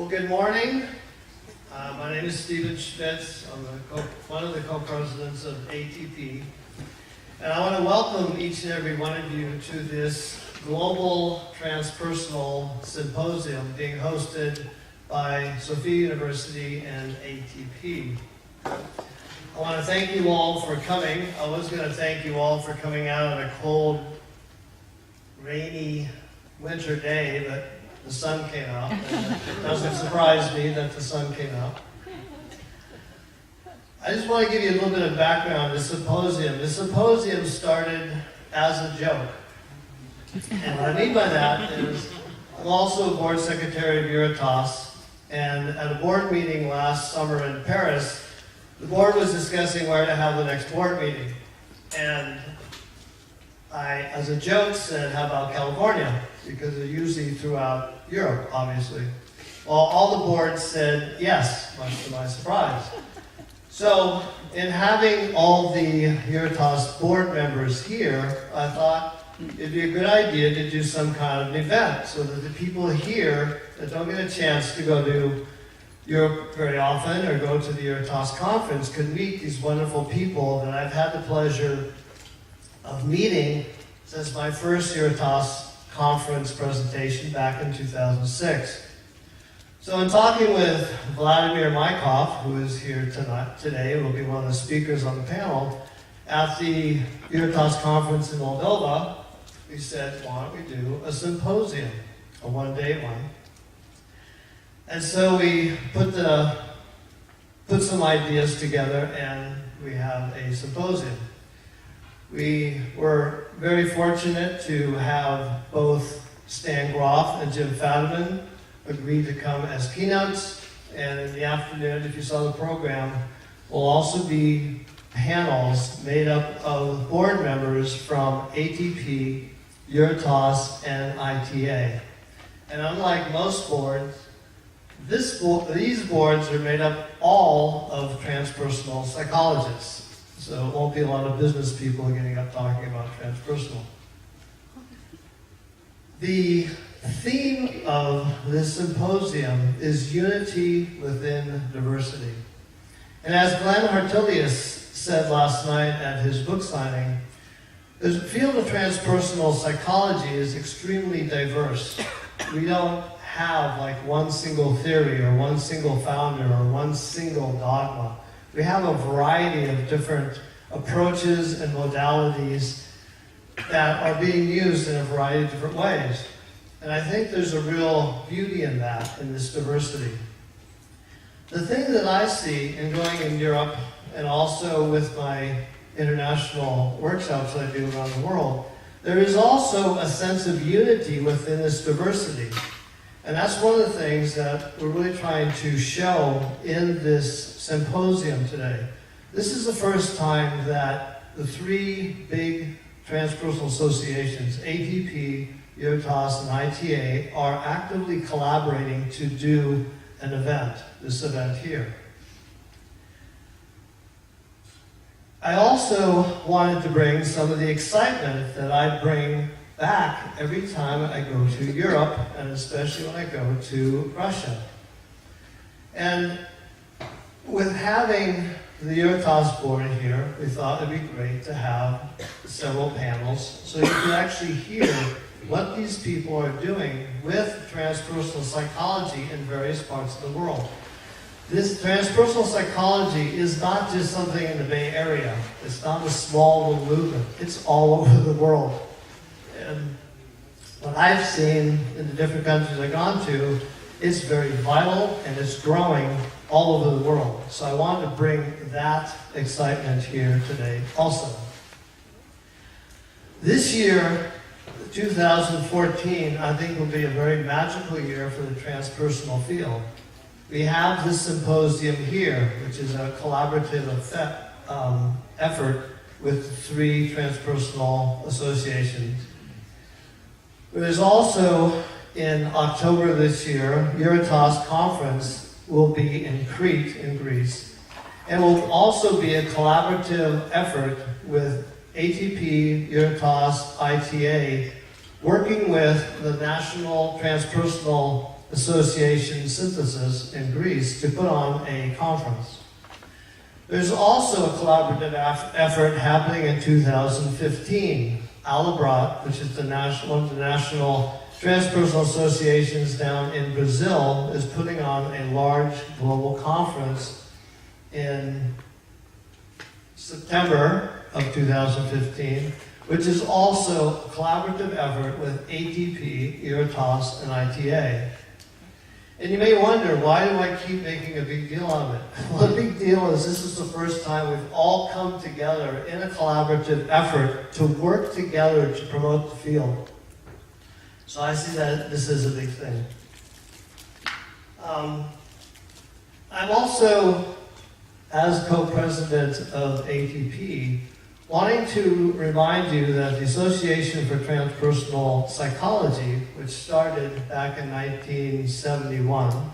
Well, good morning. My name is Stephen Schmitz. I'm one of the co-presidents of ATP. And I want to welcome each and every one of you to this global transpersonal symposium being hosted by Sofia University and ATP. I want to thank you all for coming. I was going to thank you all for coming out on a cold, rainy winter day, but the sun came out. And it doesn't surprise me that the sun came out. I just want to give you a little bit of background on the symposium. The symposium started as a joke. And what I mean by that is I'm also a board secretary of EUROTAS, and at a board meeting last summer in Paris, the board was discussing where to have the next board meeting. And I, as a joke, said, how about California? Because they're usually throughout Europe, obviously. Well, all the boards said yes, much to my surprise. So, in having all the EUROTAS board members here, I thought it'd be a good idea to do some kind of an event so that the people here that don't get a chance to go to Europe very often or go to the EUROTAS conference could meet these wonderful people that I've had the pleasure of meeting since my first EUROTAS conference presentation back in 2006. So in talking with Vladimir Maikov, who is here today, will be one of the speakers on the panel, at the EUROTAS conference in Moldova, we said, why don't we do a symposium, a one-day one. And so we put some ideas together and we have a symposium. We were very fortunate to have both Stan Groff and Jim Fadiman agree to come as keynotes, and in the afternoon, if you saw the program, will also be panels made up of board members from ATP, EUROTAS, and ITA. And unlike most boards, these boards are made up all of transpersonal psychologists. So it won't be a lot of business people getting up talking about transpersonal. The theme of this symposium is unity within diversity. And as Glenn Hartilius said last night at his book signing, the field of transpersonal psychology is extremely diverse. We don't have like one single theory or one single founder or one single dogma. We have a variety of different approaches and modalities that are being used in a variety of different ways. And I think there's a real beauty in that, in this diversity. The thing that I see in going in Europe and also with my international workshops that I do around the world, there is also a sense of unity within this diversity. And that's one of the things that we're really trying to show in this symposium today. This is the first time that the three big transpersonal associations, ATP, EUROTAS, and ITA, are actively collaborating to do an event, this event here. I also wanted to bring some of the excitement that I bring back every time I go to Europe, and especially when I go to Russia. And with having the EUROTAS board here, we thought it'd be great to have several panels so you can actually hear what these people are doing with transpersonal psychology in various parts of the world. This transpersonal psychology is not just something in the Bay Area. It's not a small little movement. It's all over the world. And what I've seen in the different countries I've gone to, it's very vital and it's growing all over the world. So I wanted to bring that excitement here today also. This year, 2014, I think will be a very magical year for the transpersonal field. We have this symposium here, which is a collaborative effort with three transpersonal associations. There's also, in October this year, EUROTAS conference will be in Crete, in Greece, and will also be a collaborative effort with ATP, EUROTAS, ITA, working with the National Transpersonal Association synthesis in Greece to put on a conference. There's also a collaborative effort happening in 2015. Alto, which is one of the national transpersonal associations down in Brazil, is putting on a large global conference in September of 2015, which is also a collaborative effort with ATP, EUROTAS, and ITA. And you may wonder, why do I keep making a big deal of it? Well, the big deal is this is the first time we've all come together in a collaborative effort to work together to promote the field. So I see that this is a big thing. I'm also, as co-president of ATP, wanting to remind you that the Association for Transpersonal Psychology, which started back in 1971,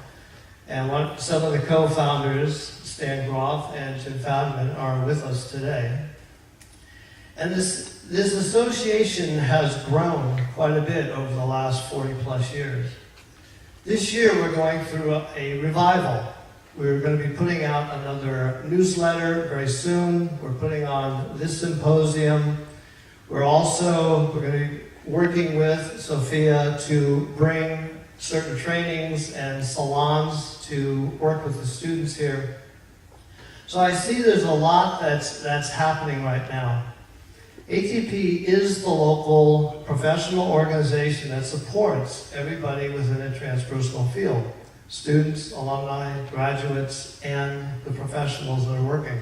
and some of the co-founders, Stan Groff and Jim Fadman, are with us today. And this association has grown quite a bit over the last 40 plus years. This year we're going through a revival. We're going to be putting out another newsletter very soon. We're putting on this symposium. We're going to be working with Sofia to bring certain trainings and salons to work with the students here. So I see there's a lot that's happening right now. ATP is the local professional organization that supports everybody within a transpersonal field. Students, alumni, graduates, and the professionals that are working.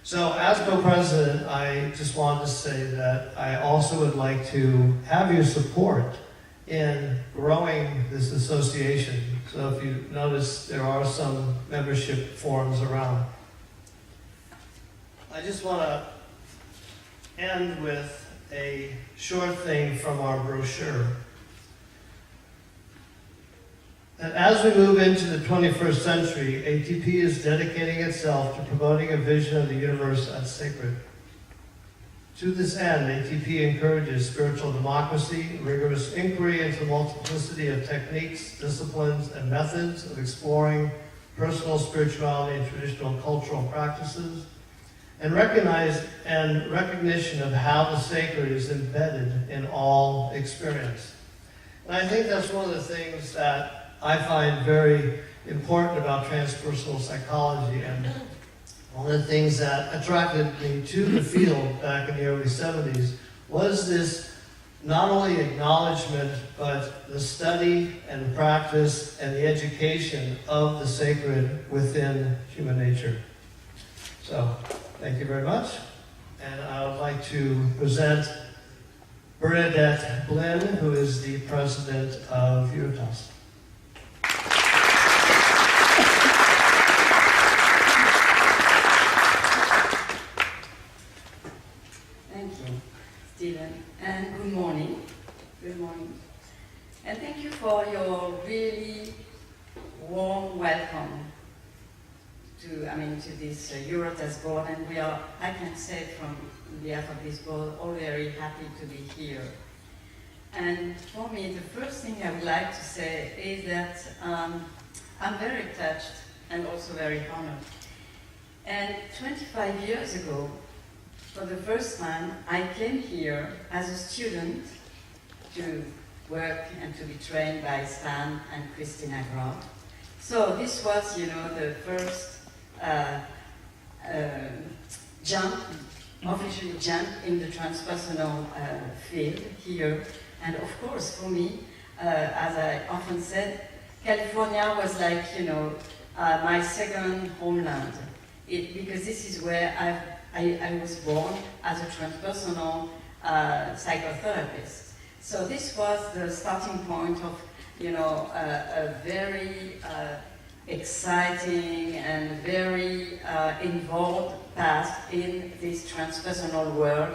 So as co-president, I just wanted to say that I also would like to have your support in growing this association. So if you notice, there are some membership forms around. I just want to end with a short thing from our brochure. And as we move into the 21st century, ATP is dedicating itself to promoting a vision of the universe as sacred. To this end, ATP encourages spiritual democracy, rigorous inquiry into the multiplicity of techniques, disciplines, and methods of exploring personal spirituality and traditional cultural practices, and recognition of how the sacred is embedded in all experience. And I think that's one of the things that I find very important about transpersonal psychology, and one of the things that attracted me to the field back in the early 70s was this not only acknowledgement, but the study and practice and the education of the sacred within human nature. So, thank you very much. And I would like to present Bernadette Blinn, who is the president of EUROTAS. And good morning. Good morning. And thank you for your really warm welcome to this EUROTAS board. And we are, I can say from behalf of this board, all very happy to be here. And for me, the first thing I would like to say is that I'm very touched and also very honored. And 25 years ago, for the first time, I came here as a student to work and to be trained by Stan and Christina Groff. So this was, the first official jump in the transpersonal field here. And of course, for me, as I often said, California was like, my second homeland. Because this is where I was born as a transpersonal psychotherapist. So this was the starting point of, a very exciting and very involved path in this transpersonal world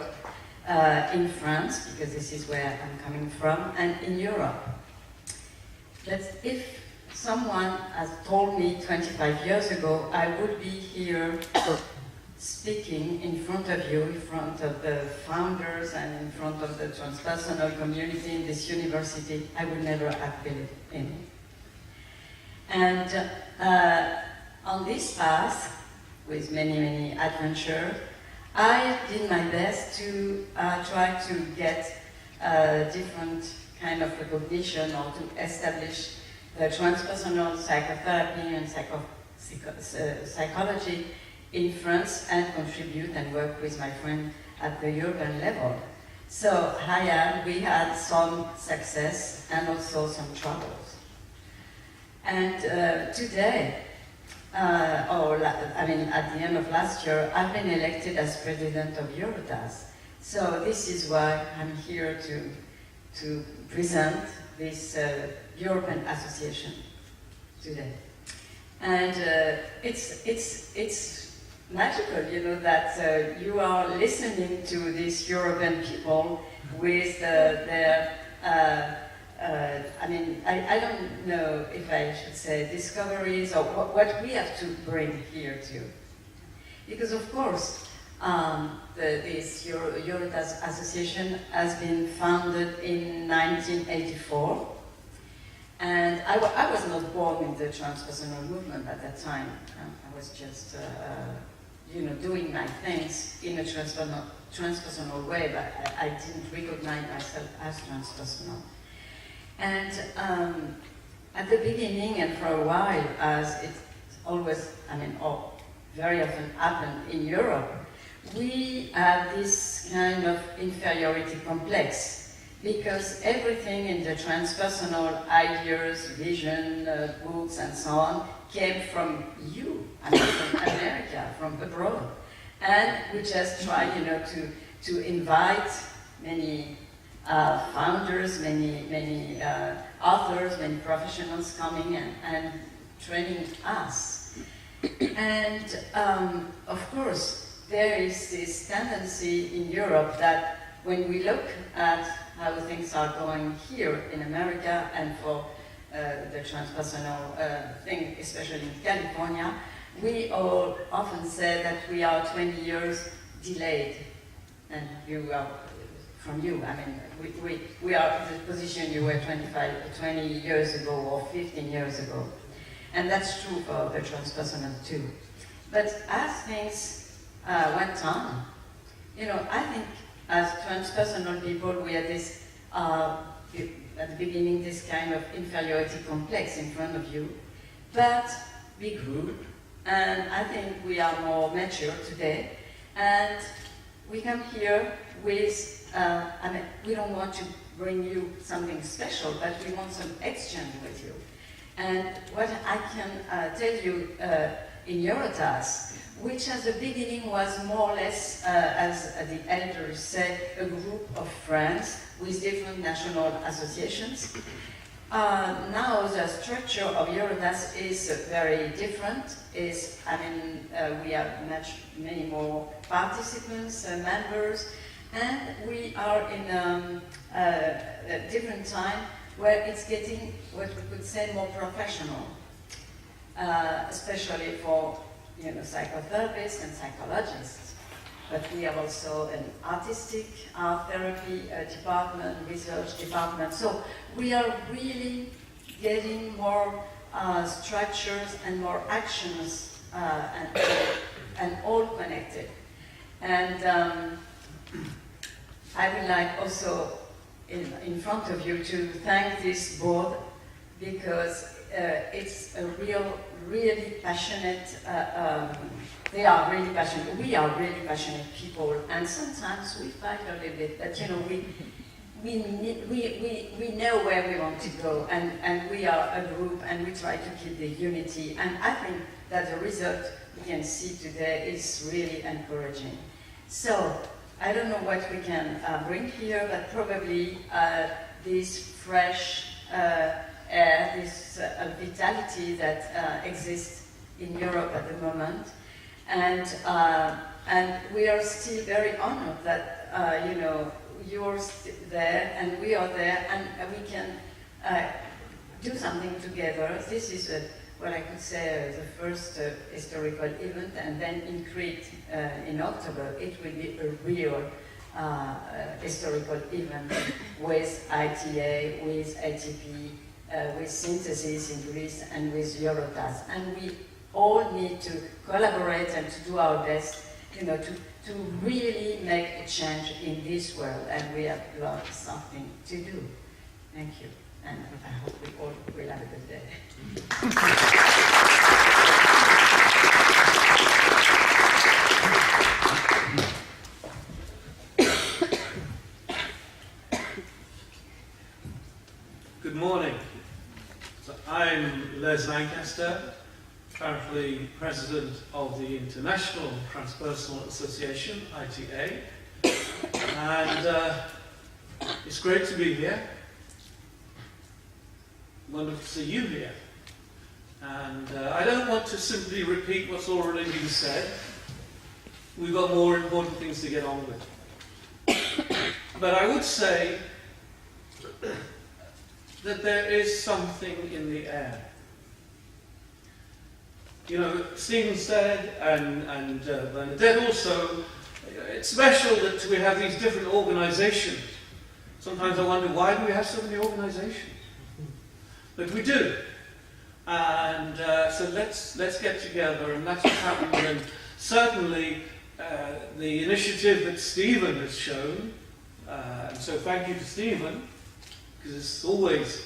in France, because this is where I'm coming from, and in Europe. But if someone has told me 25 years ago I would be here speaking in front of you, in front of the founders and in front of the transpersonal community in this university, I would never have believed in it. And on this path, with many adventures, I did my best to try to get different kind of recognition or to establish the transpersonal psychotherapy and psychology in France and contribute and work with my friend at the European level. So we had some success and also some troubles. And today, at the end of last year, I've been elected as president of EUROTAS. So this is why I'm here to present this European association today. And it's magical, you know, that you are listening to these European people with their, I don't know if I should say discoveries or what we have to bring here too. Because of course, this EUROTAS association has been founded in 1984. And I was not born in the transpersonal movement at that time. I was just, doing my things in a transpersonal way, but I didn't recognize myself as transpersonal. And at the beginning and for a while, as it always, or very often happened in Europe, we have this kind of inferiority complex. Because everything in the transpersonal ideas, vision, books, and so on came from you, from America, from abroad. And we just try, to invite many founders, many authors, many professionals coming and training us. And of course, there is this tendency in Europe that when we look at how things are going here in America and for the transpersonal thing, especially in California, we all often say that we are 20 years delayed. And you are, from you, we are in the position you were 20 years ago or 15 years ago. And that's true for the transpersonal too. But as things went on, I think as transpersonal people, we had this, at the beginning, this kind of inferiority complex in front of you. But we grew, and I think we are more mature today. And we come here with, we don't want to bring you something special, but we want some exchange with you. And what I can tell you in EUROTAS, which at the beginning was more or less, as the elders said, a group of friends with different national associations. Now the structure of EUROTAS is very different. We have many more participants, members, and we are in a different time where it's getting what we could say more professional, especially for psychotherapists and psychologists. But we have also an artistic art therapy department, research department. So we are really getting more structures and more actions and all connected. And I would like also in front of you to thank this board because it's a really passionate, they are really passionate, we are really passionate people, and sometimes we fight a little bit, but we know where we want to go, and we are a group, and we try to keep the unity, and I think that the result we can see today is really encouraging. So, I don't know what we can bring here, but probably this fresh air, this vitality that exists in Europe at the moment, and we are still very honored that you're there and we are there, and we can do something together. This is what I could say the first historical event, and then in Crete in October it will be a real historical event with ITA, with ATP, with Synthesis in Greece and with EUROTAS. And we all need to collaborate and to do our best, to really make a change in this world. And we have got something to do. Thank you. And I hope we all will have a good day. Good morning. So I'm Les Lancaster, currently President of the International Transpersonal Association, ITA. And it's great to be here. Wonderful to see you here. And I don't want to simply repeat what's already been said. We've got more important things to get on with. But I would say that there is something in the air. Stephen said, and Bernadette also, it's special that we have these different organizations. Sometimes I wonder, why do we have so many organizations? But we do. And so let's get together, and that's what's happening. And certainly the initiative that Stephen has shown, and so thank you to Stephen, because it's always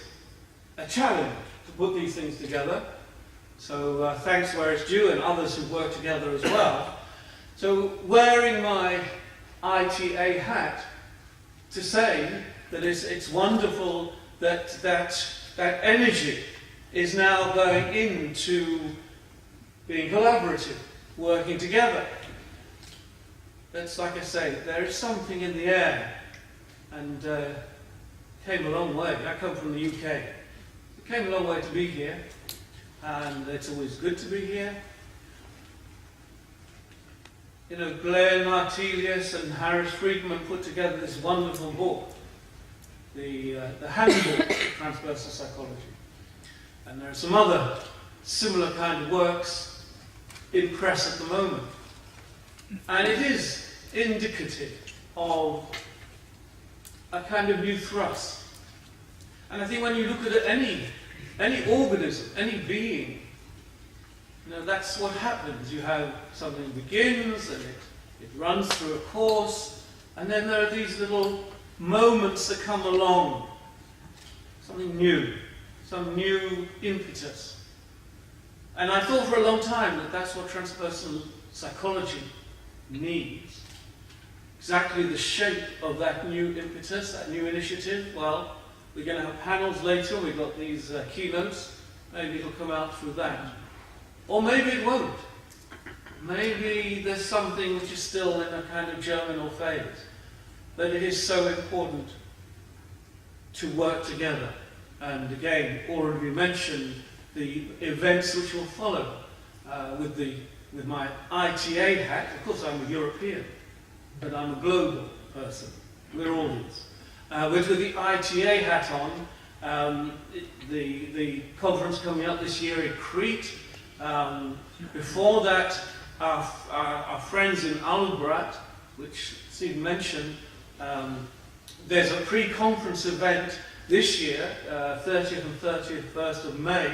a challenge to put these things together. So thanks where it's due, and others who've worked together as well. So wearing my ITA hat to say that it's wonderful that energy is now going into being collaborative, working together. That's like I say, there is something in the air, and came a long way. I come from the UK. It came a long way to be here, and it's always good to be here. Glenn Martelius and Harris Friedman put together this wonderful book, the Handbook of Transpersonal Psychology. And there are some other similar kind of works in press at the moment. And it is indicative of a kind of new thrust. And I think when you look at any organism, any being, that's what happens. You have something begins and it runs through a course, and then there are these little moments that come along. Something new, some new impetus. And I thought for a long time that that's what transpersonal psychology needs. Exactly the shape of that new impetus, that new initiative. Well, we're going to have panels later. We've got these keynotes. Maybe it'll come out through that. Or maybe it won't. Maybe there's something which is still in a kind of germinal phase. But it is so important to work together. And again, already mentioned the events which will follow with my ITA hat. Of course, I'm a European, but I'm a global person. We're all these. With the ITA hat on, the conference coming up this year in Crete. Before that, our friends in Albrat, which Steve mentioned, there's a pre-conference event this year, 30th and 31st of May,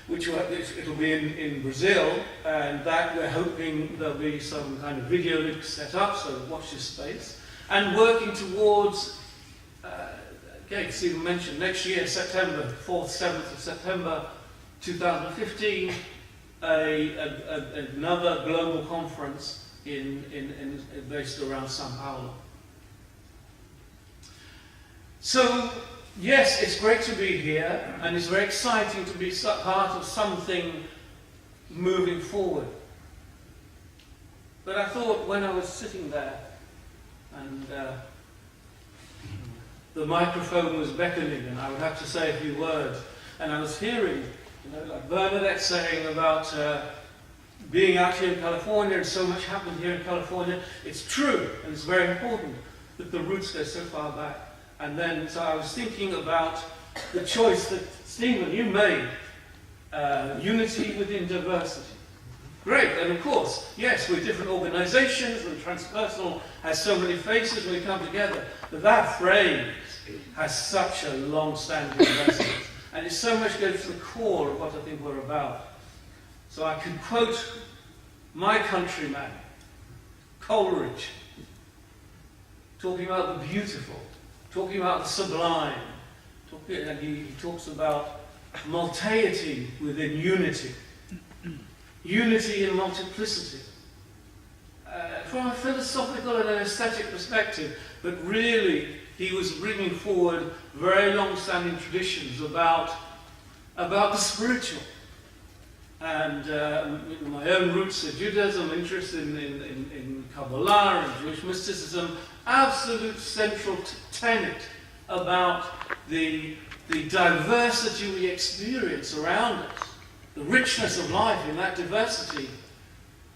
which it'll be in Brazil, and that we're hoping there'll be some kind of video link set up, so watch this space. And working towards, again, Stephen mentioned, next year, September, 4th, 7th of September 2015, another global conference based around São Paulo. So, yes, it's great to be here, and it's very exciting to be part of something moving forward. But I thought when I was sitting there, and the microphone was beckoning, and I would have to say a few words, and I was hearing, like Bernadette saying about being out here in California, and so much happened here in California. It's true, and it's very important that the roots go so far back. And then, so I was thinking about the choice that, Stephen, you made, unity within diversity. Great, and of course, yes, we're different organizations, and Transpersonal has so many faces when we come together, but that phrase has such a long-standing resonance. And it so much goes to the core of what I think we're about. So I could quote my countryman, Coleridge, talking about the beautiful, talking about the sublime, and he talks about multeity within unity, unity in multiplicity. From a philosophical and an aesthetic perspective, but really he was bringing forward very long-standing traditions about the spiritual. And my own roots are Judaism, interest in Kabbalah and Jewish mysticism, absolute central tenet about the diversity we experience around us, the richness of life in that diversity,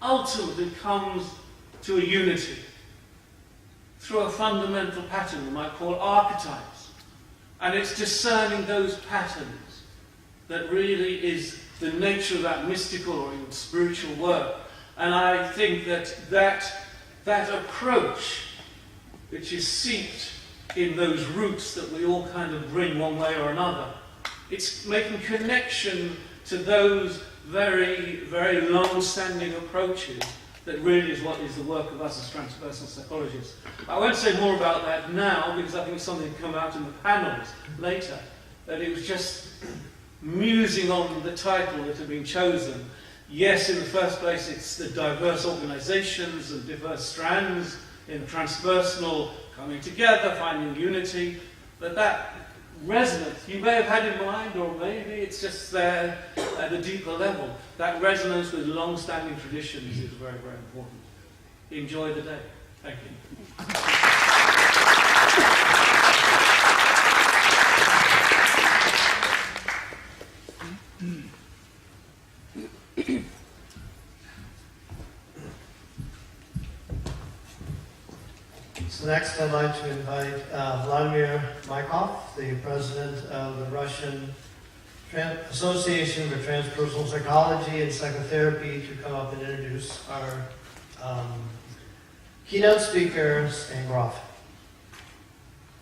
ultimately comes to a unity through a fundamental pattern we might call archetypes. And it's discerning those patterns that really is the nature of that mystical or even spiritual work. And I think that approach, which is seeped in those roots that we all kind of bring one way or another, it's making connection to those very, very long-standing approaches that really is what is the work of us as transpersonal psychologists. I won't say more about that now, because I think it's something to come out in the panels later, that it was just musing on the title that had been chosen. Yes, in the first place, it's the diverse organizations and diverse strands in transpersonal coming together, finding unity, but that resonance you may have had in mind, or maybe it's just there at a deeper level. That resonance with long-standing traditions is very, very important. Enjoy the day. Thank you. So next I'd like to invite Vladimir Maikov, the president of the Russian Association for Transpersonal Psychology and Psychotherapy, to come up and introduce our keynote speaker, Stan Groff.